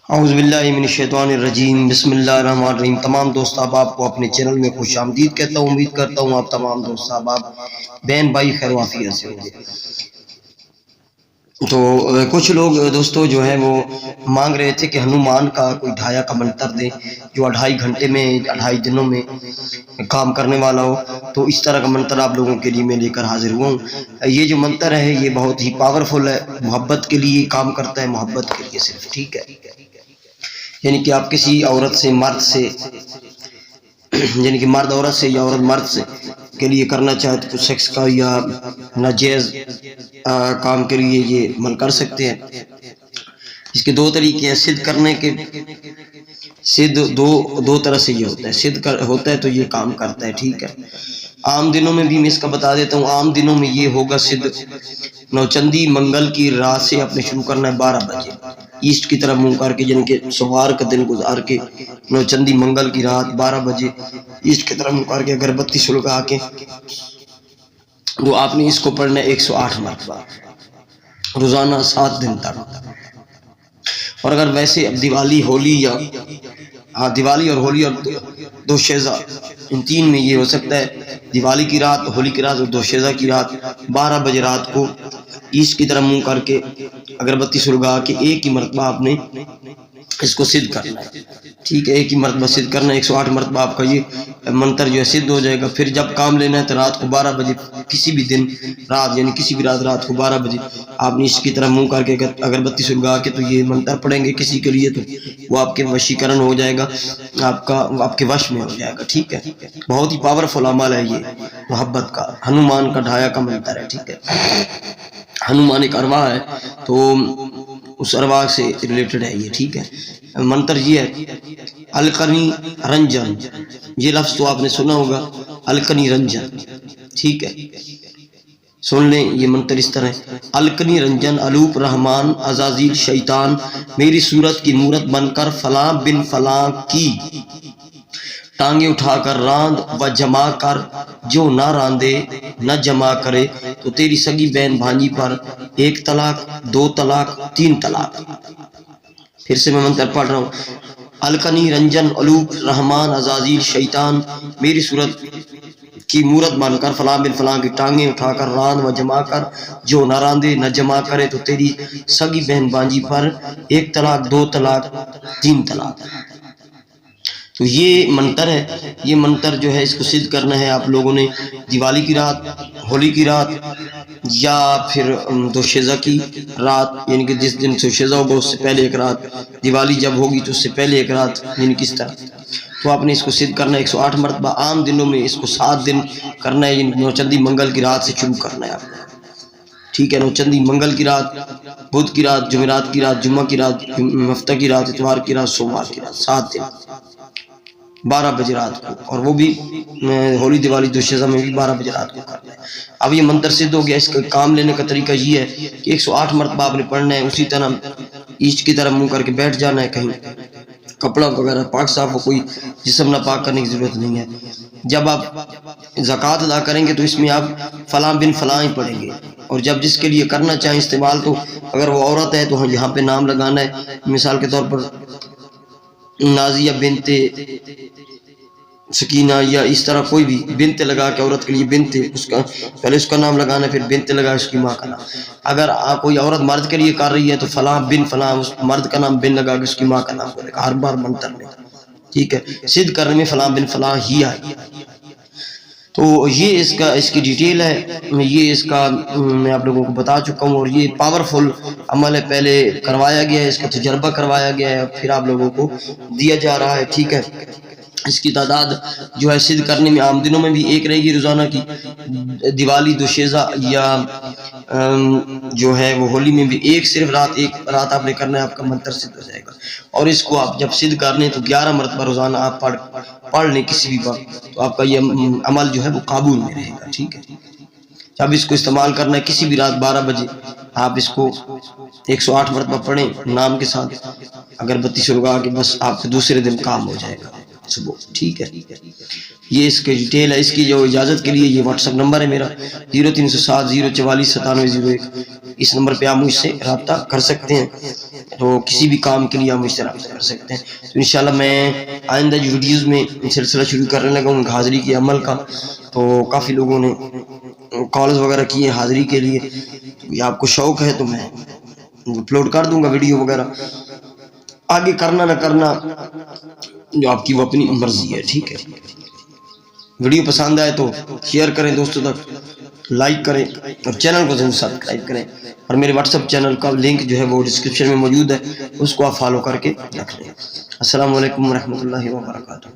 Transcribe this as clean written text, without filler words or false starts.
اعوذ باللہ من الشیطان الرجیم، بسم اللہ الرحمن الرحیم۔ تمام دوست احباب کو اپنے چینل میں خوش آمدید کہتا ہوں۔ امید کرتا ہوں آپ تمام دوست احباب بہن بھائی خیر و عافیت سے ہوں گے۔ تو کچھ لوگ دوستو جو ہے وہ مانگ رہے تھے کہ ہنومان کا کوئی ڈھایا کا منتر دیں جو 2.5 گھنٹے میں 2.5 دنوں میں کام کرنے والا ہو۔ تو اس طرح کا منتر آپ لوگوں کے لیے میں لے کر حاضر ہوا ہوں۔ یہ جو منتر ہے یہ بہت ہی پاورفل ہے، محبت کے لیے کام کرتا ہے، محبت کے لیے صرف، ٹھیک ہے۔ یعنی کہ آپ کسی عورت سے، مرد سے، یعنی کہ مرد عورت سے یا عورت مرد سے کے لیے کرنا چاہے تو سیکس کا یا ناجائز کام کے لیے یہ عمل کر سکتے ہیں۔ اس کے 2 طریقے ہیں صد کرنے کے۔ صد دو طرح سے یہ ہوتا ہے۔ صد ہوتا ہے تو یہ کام کرتا ہے، ٹھیک ہے۔ عام دنوں میں بھی میں اس کا بتا دیتا ہوں۔ عام دنوں میں یہ ہوگا صد نوچندی منگل کی رات سے آپ نے شروع کرنا ہے 12 بجے ایسٹ کی طرف منہ کر کے، یعنی کہ سوار کا دن گزار کے نوچندی منگل کی رات 12 بجے ایسٹ کی طرف منہ کر کے اگربتی سلگا کے تو آپ نے اس کو پڑھنا ہے 108 مرتبہ روزانہ 7 دن تک۔ اور اگر ویسے اب دیوالی، ہولی یا دیوالی اور ہولی اور دوشیزہ ان 3 میں یہ ہو سکتا ہے، دیوالی کی رات، ہولی کی رات اور دوشیزہ کی رات 12 بجے رات کو ایسٹ کی طرف منہ کر کے اگربتی سلگا کے ایک ہی مرتبہ آپ نے اس کو صد کرنا ہے، ٹھیک ہے۔ ایک ہی مرتبہ صد کرنا ہے، 108 مرتبہ آپ کا یہ منتر جو ہے صد ہو جائے گا۔ پھر جب کام لینا ہے تو رات کو 12 بجے کسی بھی دن رات، یعنی کسی بھی رات کو 12 بجے آپ نے اس کی طرف منہ کر کے اگربتی سلگا کے تو یہ منتر پڑھیں گے کسی کے لیے، تو وہ آپ کے وشیکرن ہو جائے گا، آپ کے وش میں ہو جائے گا، ٹھیک ہے۔ بہت ہی پاورفل عمل ہے یہ محبت کا، ہنومان کا ڈھایا کا منتر ہے، ٹھیک ہے۔ ہنومان ایک ارواح ہے تو اس ارواح سے ریلیٹڈ ہے یہ، ٹھیک ہے۔ منتر یہ ہے الکنی رنجن، یہ لفظ تو آپ نے سنا ہوگا، الکنی رنجن، ٹھیک ہے۔ سن لیں یہ منتر اس طرح ہے، الکنی رنجن الوپ رحمان عزازیل شیطان میری صورت کی مورت بن کر فلاں بن فلاں کی ٹانگیں اٹھا کر راند و جما کر، جو نہ راندے نہ جمع کرے تو تیری سگی بہن بھانجی پر 1 طلاق 2 طلاق 3 طلاق۔ پھر سے میں منتر پڑھ رہا ہوں، الکنی رنجن الوپ رحمان عزازیل شیطان میری صورت کی مورت بن کر فلاں بن فلاں کی ٹانگیں اٹھا کر راند و جما کر، جو نہ راندے نہ جمع کرے تو تیری سگی بہن بھانجی پر 1 طلاق 2 طلاق 3 طلاق۔ تو یہ منتر ہے، یہ منتر جو ہے اس کو صد کرنا ہے آپ لوگوں نے دیوالی کی رات، ہولی کی رات یا پھر دوشیزہ کی رات، یعنی کہ جس دن دوشیزہ ہوگا اس سے پہلے 1 رات، دیوالی جب ہوگی تو اس سے پہلے 1 رات، یعنی کس طرح تو آپ نے اس کو صد کرنا ہے 108 مرتبہ۔ عام دنوں میں اس کو 7 دن کرنا ہے، یعنی نوچندی منگل کی رات سے شروع کرنا ہے آپ نے، ٹھیک ہے۔ نوچندی منگل کی رات، بدھ کی رات، جمعرات کی رات، جمعہ کی رات، ہفتہ کی رات، اتوار کی رات، سوموار کی رات، 7 دن 12 بجے رات کو، اور وہ بھی ہولی دیوالی دوشیزہ میں بھی 12 بجے رات کو کرنا ہے۔ اب یہ منتر صد ہو گیا۔ اس کا کام لینے کا طریقہ یہ ہے کہ 108 مرتبہ آپ نے پڑھنا ہے، اسی طرح ایسٹ کی طرف منہ کر کے بیٹھ جانا ہے، کہیں کپڑا وغیرہ پاک صاف ہو، کوئی جسم نہ پاک کرنے کی ضرورت نہیں ہے۔ جب آپ زکوٰۃ ادا کریں گے تو اس میں آپ فلاں بن فلاں ہی پڑھیں گے، اور جب جس کے لیے کرنا چاہیں استعمال، تو اگر وہ عورت ہے تو یہاں پہ نام لگانا ہے، مثال کے طور پر نازیہ بنت سکینہ یا اس طرح کوئی بھی بنت لگا کے عورت کے لیے بنت، اس کا پہلے اس کا نام لگانا ہے، پھر بنت لگا اس کی ماں کا نام۔ اگر کوئی عورت مرد کے لیے کر رہی ہے تو فلاں بن فلاں، اس مرد کا نام بن لگا کے اس کی ماں کا نام بولے گا ہر بار منتر میں، ٹھیک ہے۔ صد کرنے میں فلاں بن فلاں ہی آئی۔ تو یہ اس کی ڈیٹیل ہے، یہ اس کا میں آپ لوگوں کو بتا چکا ہوں، اور یہ پاورفل عمل ہے، پہلے کروایا گیا ہے، اس کا تجربہ کروایا گیا ہے، پھر آپ لوگوں کو دیا جا رہا ہے، ٹھیک ہے۔ اس کی تعداد جو ہے صد کرنے میں عام دنوں میں بھی 1 رہے گی روزانہ کی، دیوالی دوشیزہ یا جو ہے وہ ہولی میں بھی 1 صرف ایک رات آپ نے کرنا ہے، آپ کا منتر صد ہو جائے گا۔ اور اس کو آپ جب صد کرنے تو 11 مرتبہ روزانہ آپ پڑھ لیں کسی بھی وقت، تو آپ کا یہ عمل جو ہے وہ قابو میں رہے گا، ٹھیک ہے۔ جب اس کو استعمال کرنا ہے کسی بھی رات 12 بجے آپ اس کو 108 مرتبہ پڑھیں نام کے ساتھ، اگربتی سلگا کے، بس آپ کے دوسرے دن کام ہو جائے گا۔ صبح، ٹھیک ہے. یہ اس کی ڈیٹیل ہے. اس کی جو اجازت کے لیے یہ واٹس ایپ نمبر ہے میرا 0307044701. اس نمبر پہ آپ مجھ سے رابطہ کر سکتے ہیں. تو کسی بھی کام کے لیے آپ مجھ سے رابطہ کر سکتے ہیں. تو انشاءاللہ میں آئندہ جو ویڈیوز میں سلسلہ شروع کرنے لگا ہوں حاضری کے عمل کا. تو کافی لوگوں نے کالز وغیرہ کیے حاضری کے لیے. یہ آپ کو شوق ہے تو میں اپلوڈ کر دوں گا ویڈیو وغیرہ. آگے کرنا نہ کرنا جو آپ کی وہ اپنی مرضی ہے. ٹھیک ہے. ویڈیو پسند آئے تو شیئر کریں دوستوں تک، لائک کریں اور چینل کو ضرور سبسکرائب کریں. اور میرے واٹس ایپ چینل کا لنک جو ہے وہ ڈسکرپشن میں موجود ہے، اس کو آپ فالو کر کے رکھ لیں. السلام علیکم ورحمۃ اللہ وبرکاتہ.